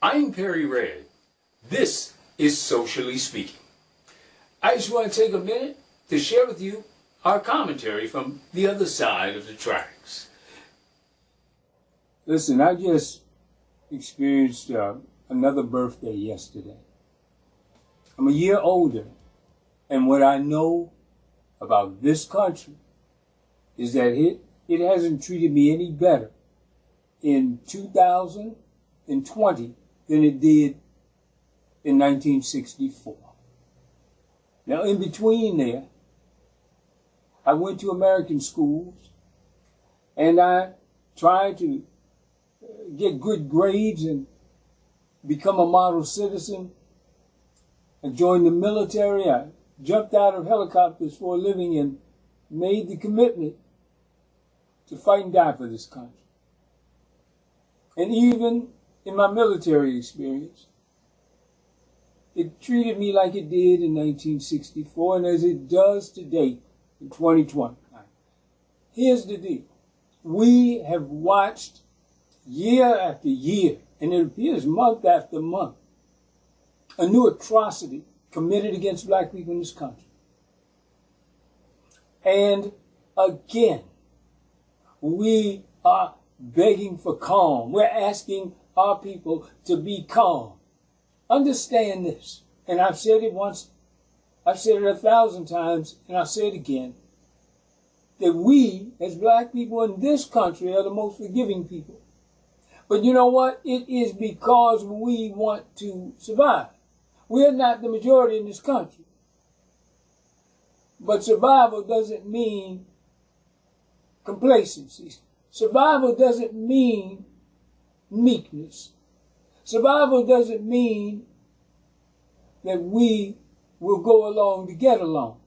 I'm Perry Red. This is Socially Speaking. I just want to take a minute to share with you our commentary from the other side of the tracks. Listen, I just experienced another birthday yesterday. I'm a year older, and what I know about this country is that it hasn't treated me any better in 2020 than it did in 1964. Now, in between there, I went to American schools, and I tried to get good grades and become a model citizen. I joined the military. I jumped out of helicopters for a living and made the commitment to fight and die for this country. And even in my military experience, it treated me like it did in 1964 and as it does today in 2020. Here's the deal. We have watched year after year, and it appears month after month, a new atrocity committed against black people in this country. And again, we are begging for calm. We're asking our people to be calm. Understand this, and I've said it once, I've said it 1,000 times, and I'll say it again, that we, as black people in this country, are the most forgiving people. But you know what? It is because we want to survive. We're not the majority in this country. But survival doesn't mean complacency. Survival doesn't mean meekness. Survival doesn't mean that we will go along to get along.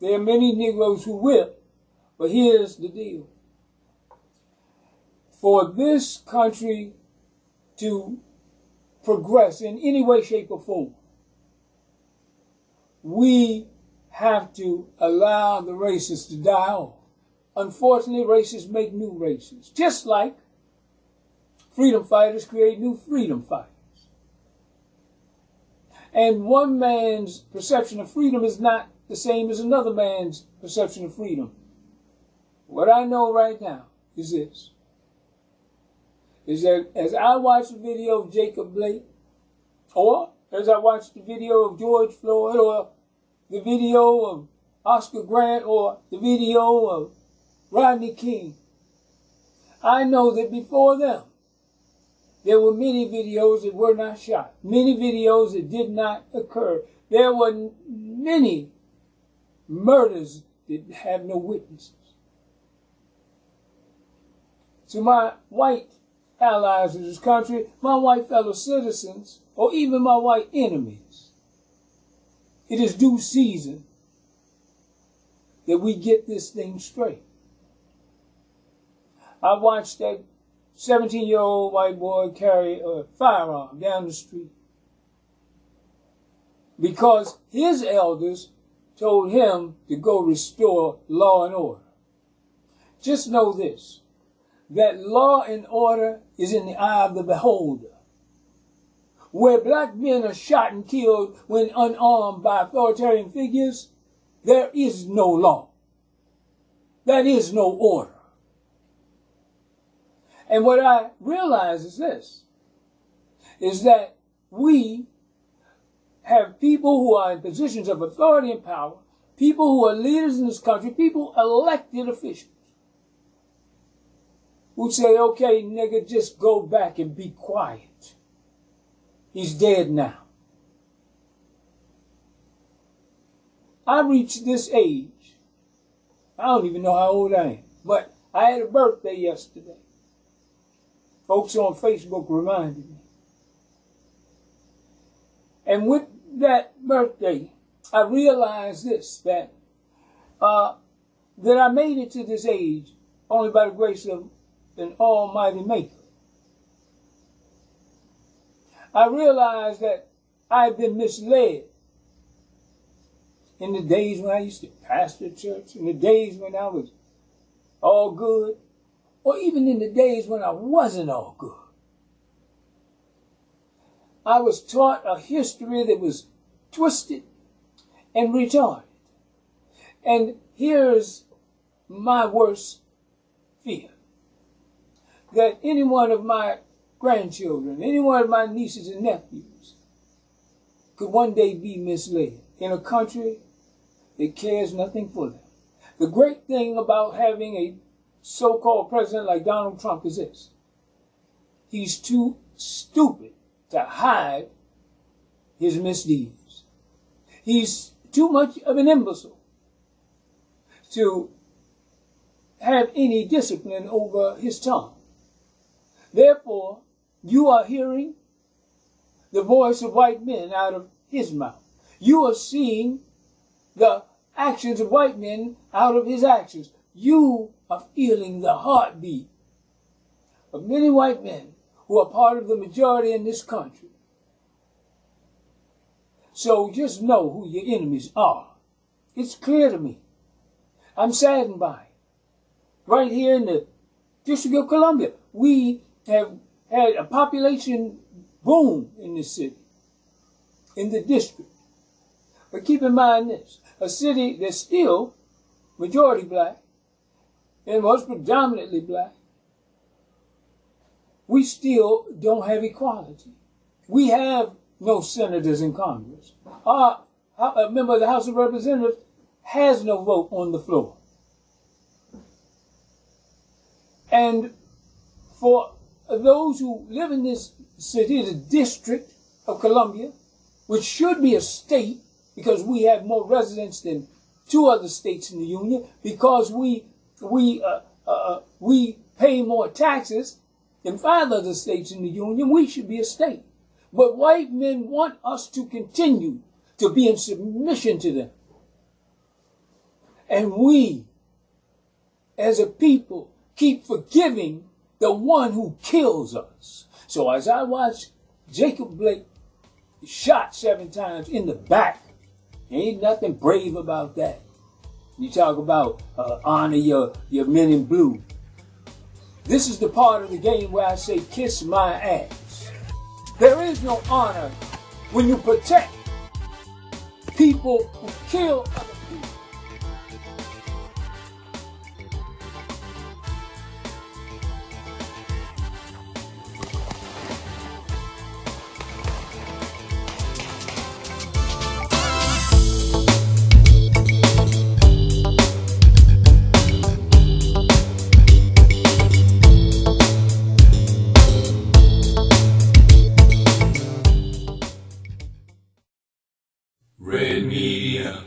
There are many Negroes who will, but here's the deal. For this country to progress in any way, shape, or form, we have to allow the races to die off. Unfortunately, races make new races, just like freedom fighters create new freedom fighters. And one man's perception of freedom is not the same as another man's perception of freedom. What I know right now is this, is that as I watch the video of Jacob Blake, or as I watch the video of George Floyd, or the video of Oscar Grant, or the video of Rodney King, I know that before them, there were many videos that were not shot, many videos that did not occur. There were many murders that have no witnesses. To my white allies in this country, my white fellow citizens, or even my white enemies, it is due season that we get this thing straight. I watched that 17-year-old white boy carry a firearm down the street because his elders told him to go restore law and order. Just know this, that law and order is in the eye of the beholder. Where black men are shot and killed when unarmed by authoritarian figures, there is no law. There is no order. And what I realize is this, is that we have people who are in positions of authority and power, people who are leaders in this country, people elected officials, who say, okay, nigga, just go back and be quiet. He's dead now. I reached this age. I don't even know how old I am, but I had a birthday yesterday. Folks on Facebook reminded me. And with that birthday, I realized this, that I made it to this age only by the grace of an almighty maker. I realized that I had been misled in the days when I used to pastor church, in the days when I was all good, or even in the days when I wasn't all good. I was taught a history that was twisted and retarded. And here's my worst fear. That any one of my grandchildren, any one of my nieces and nephews could one day be misled in a country that cares nothing for them. The great thing about having a so-called president like Donald Trump is this. He's too stupid to hide his misdeeds. He's too much of an imbecile to have any discipline over his tongue. Therefore, you are hearing the voice of white men out of his mouth. You are seeing the actions of white men out of his actions. You are feeling the heartbeat of many white men who are part of the majority in this country. So just know who your enemies are. It's clear to me. I'm saddened by it. Right here in the District of Columbia, we have had a population boom in this city, in the district. But keep in mind this, a city that's still majority black and was predominantly black, we still don't have equality. We have no senators in Congress. A member of the House of Representatives has no vote on the floor. And for those who live in this city, the District of Columbia, which should be a state because we have more residents than 2 other states in the Union, because we pay more taxes than 5 other states in the Union, we should be a state. But white men want us to continue to be in submission to them. And we, as a people, keep forgiving the one who kills us. So as I watch Jacob Blake shot 7 times in the back, there ain't nothing brave about that. You talk about honor your men in blue. This is the part of the game where I say kiss my ass. There is no honor when you protect people who kill other people. Red Media.